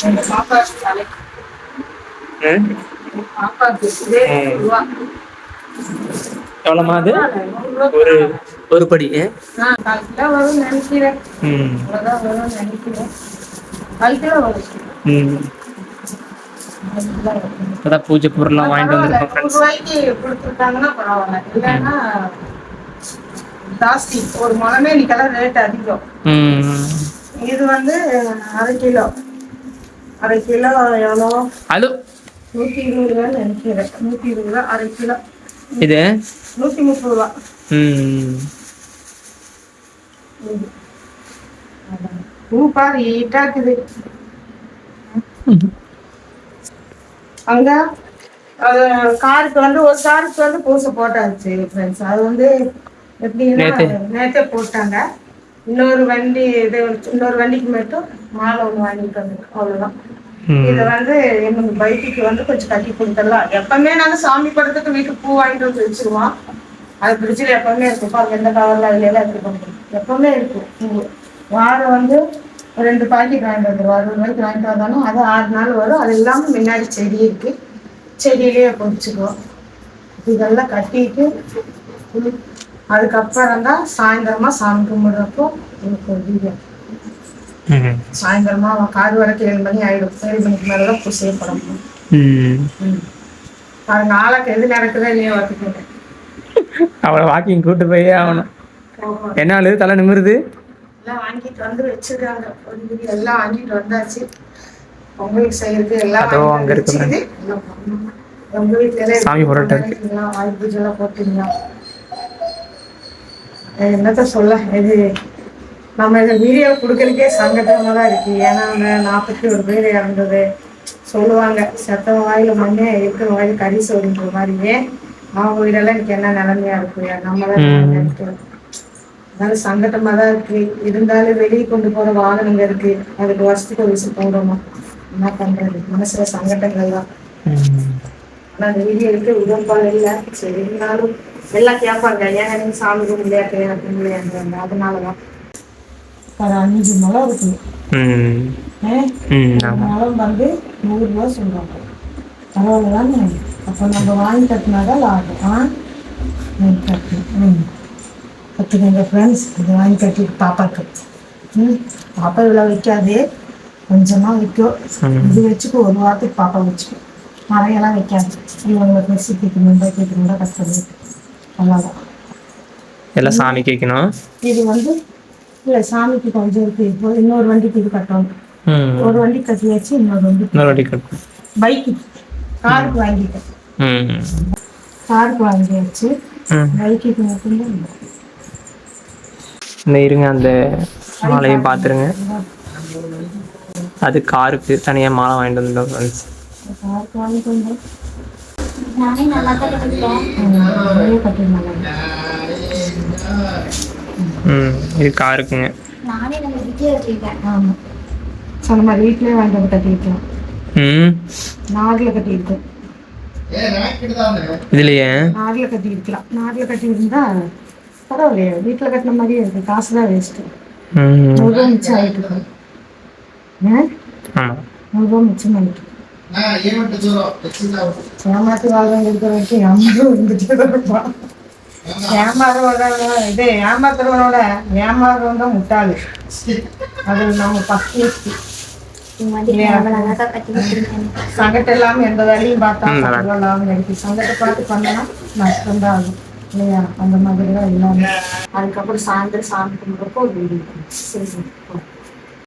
எங்க பாப்பாக்கு தலைக்கு பாப்பாக்கு ரூபா எவ்வளோமா அது? ஒரு ரூபா ஒரு படி 4 கிலோ வரும்னு நினைக்கிறேன். அவ்வளோதான் வரும்னு நினைக்கிறேன். 4 கிலோ வரும். இப்பதான் பூஜை பொருள்லாம் வாங்கிட்டு பரவாயில்ல, வந்திருக்கோம் ஃப்ரெண்ட்ஸ். 100 ரூபாய்க்கு கொடுத்துருக்காங்கன்னா பரவாயில்ல. இல்லைன்னா ஜாஸ்தி. ஒரு முழமே இன்னைக்கெல்லாம் ரேட் அதிகம். இது வந்து 1/2 கிலோ. 1/2 கிலோ எவ்வளோ? ஹலோ, 120 ரூபான்னு நினைக்கிறேன். 120 ரூபா 1/2 கிலோ. இது 130 ரூபா. பூ பாரு ஈட்டா இருக்குது. அங்க காருக்கு வந்து ஒரு காருக்கு வந்து பூசை போட்டாச்சு ஃப்ரெண்ட்ஸ். அது வந்து எப்படின்னா நேற்றே போட்டாங்க. இன்னொரு வண்டிக்கு மட்டும் மாலை ஒன்று வாங்கிட்டு வந்துருக்கோம். அவ்வளோதான். இதை வந்து எங்களுக்கு பைக்குக்கு வந்து கொஞ்சம் கட்டி கொடுத்துடலாம். எப்பவுமே நாங்கள் சாமி படத்துக்கு வீட்டுக்கு பூ வாங்கிட்டு வந்து வச்சுருவோம். அது ஃப்ரிட்ஜில் எப்பவுமே இருக்கும். அது எந்த கவரில் அதுலாம் எடுத்து பண்ணுறோம். எப்பவுமே இருக்கும் பூ. வாரம் வந்து 2 பாக்கெட் வாங்கிட்டு வந்துடுவோம். 60 ரூபாய்க்கு வாங்கிட்டு வந்தாலும் அது 6 நாள் வரும். அது இல்லாமல் முன்னாடி செடி இருக்குது. செடியிலேயே பொறிச்சுக்குவோம். இதெல்லாம் கட்டிட்டு அதுக்கப்புறம் தான் சாயந்தரமா சாமி கும்பிடுறப்போ எனக்கு ஒரு வீடியோ. சாயந்தரமா கார் வரக்கு 7 மணி ஆயிடும். 7 மணிக்கு மேலதான் பூசையே படணும். அது நாளைக்கு எது நடக்குதோ இல்லையோ பார்த்துக்கோங்க. அவளை வாக்கிங் கூட்டு போய் ஆகணும். என்ன தலை நிமிருது. எல்லாம் வாங்கிட்டு வந்து வச்சிருக்காங்க. எல்லாம் வாங்கிட்டு வந்தாச்சு. பொங்கலுக்கு செய்யறது எல்லாம் அங்க இருக்கு. உங்க வீட்டுல சாமி போராட்டம் இருக்கு. ஆயுள் பூஜை எல்லாம் போட்டீங்களா? என்னத்த சொல்ல, இது நம்ம இந்த வீடியோ கொடுக்கறதுக்கே சங்கடமா தான் இருக்கு. ஏன்னா 41 பேர் இறந்தது சொல்லுவாங்க. செத்த வாயில மண்ணே இருக்கிற வாயில கறி சோறுன்ற மாதிரியே அவங்க வீடெல்லாம் எனக்கு என்ன நிலைமையா இருக்கு. நம்மளாம் நினைக்கிறோம். அதனால சங்கடமா தான் இருக்கு. இருந்தாலும் வெளியே கொண்டு போற வாகனங்க இருக்கு. அதுக்கு வருஷத்துக்கு ஒரு விஷயம் போடணும். என்ன பண்றது, மனசுல சங்கடங்கள் தான். ஆனா அந்த வீடியோ இருக்கு உடன்பாடு இல்லை. சரி, இருந்தாலும் எல்லாம் கேட்பாங்க, ஏன் நீங்க சாமி கும்பிளையா கும்பிளையாங்க. அதனாலதான் 5 முழம் இருக்கு. முழம் வந்து 100 ரூபா சொல்றாங்க. பரவாயில்லதானே? அப்போ நம்ம வாங்கி கட்டினாதான் லாபம். கற்றுக்கங்க ஃப்ரெண்ட்ஸ். இது வாங்கி கட்டி பாப்பாக்கு. பாப்பா இவ்வளோ வைக்காது, கொஞ்சமாக வைக்கும். இது வச்சுக்கோ, ஒரு வாரத்துக்கு பாப்பா வச்சுக்கோ. நிறையெல்லாம் வைக்காது. இவங்களை ட்ரெஸ்ஸு கேட்கணுண்டா கஷ்டம். அவ்வளோதான். எல்லாம் சாமி கேட்கணும். இது வந்து இல்லை, சாமிக்கு கொஞ்சம் இருக்கு. இப்போ இன்னொரு வண்டிக்கு இது கட்டணும். ஒரு வண்டி கட்டியாச்சு. இன்னொரு வண்டி கட்டணும். பைக்கு காருக்கு வாங்கிட்டேன். காருக்கு வாங்கியாச்சு. பைக்குக்கு மட்டும்தான் இருங்க. அந்த மாலையும் பார்த்துருங்க. அது காருக்கு தனியாக மாலை வாங்கிட்டு வந்தோம் ஃப்ரெண்ட்ஸ். காருக்கு வாங்கிட்டு வந்தோம். இது காருக்குங்க. சொன்ன மாதிரி வீட்லயே வாங்கிட்டு வந்து கட்டிருக்கோம். நார்ல கட்டியிருக்கோம். இதுலயே நார்ல கட்டியிருக்கலாம். நார்ல கட்டியிருந்தா பரவாயில்லையா, வீட்டுல கட்டின மாதிரியே இருக்கு. காசுதான் வேஸ்ட். 100 ரூபா மிச்சம் ஆயிட்டு இருக்கும். 100 ரூபா மிச்சம் ஆயிட்டு. ஏமாத்து வாழ்க்கை இருக்கிற வரைக்கும் இருப்பான். ஏமாத்துறவனோட ஏமாறுறவன் தான் முட்டாளு. அது நம்ம பத்து சங்கடம் இல்லாம எந்த வேலையும் பார்த்தா லாபம் கிடைக்கும். சங்கத்தை பார்த்து பண்ணா நஷ்டம்தான் ஆகும் இல்லையா? அந்த மாதிரி தான் எல்லாமே. அதுக்கப்புறம் சாயந்தரம் சாமி கும்பிட்றப்போ ஒரு வீடு. சரி.